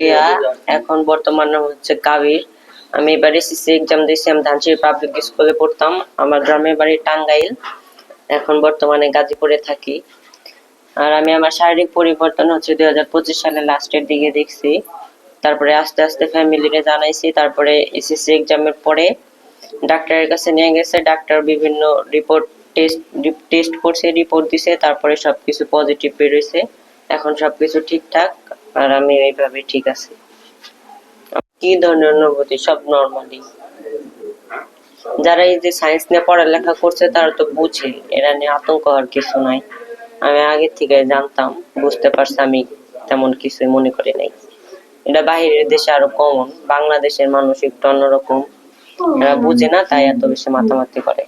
কেয়া এখন বর্তমানে হচ্ছে কাবির। আমি এবার এসএসসি এক্সাম দিয়েছি। আমি ধানসিঁড়ি পাবলিক স্কুলে পড়তাম। আমার গ্রামের বাড়ি টাঙ্গাইল, এখন বর্তমানে গাজীপুরে থাকি। আর আমি আমার শারীরিক পরিবর্তন হচ্ছে 2025 সালের লাস্টের দিকে দেখছি। তারপরে আস্তে আস্তে ফ্যামিলিরে জানাইছি। তারপরে এসএসসি এক্সামের পরে ডাক্তারের কাছে নিয়ে গেছে। ডাক্তার বিভিন্ন রিপোর্ট টেস্ট করছে, রিপোর্ট দিছে, তারপরে সবকিছু পজিটিভ বেরোইছে। এখন সবকিছু ঠিকঠাক, আর আমি এইভাবে ঠিক আছি। কি ধরনের অনুভূতি? সব নর্মালি। যারা এই যে সায়েন্স নিয়ে পড়ালেখা করছে তারা তো বুঝে, এরা নিয়ে আতঙ্ক হওয়ার কিছু নাই। আমি আগে থেকে জানতাম, বুঝতে পারছি, আমি তেমন কিছু মনে করি নাই। এটা বাহিরের দেশে আরো কমন, বাংলাদেশের মানুষ একটু অন্যরকম, এরা বুঝে না তাই এত বেশি মাতামাতি করে।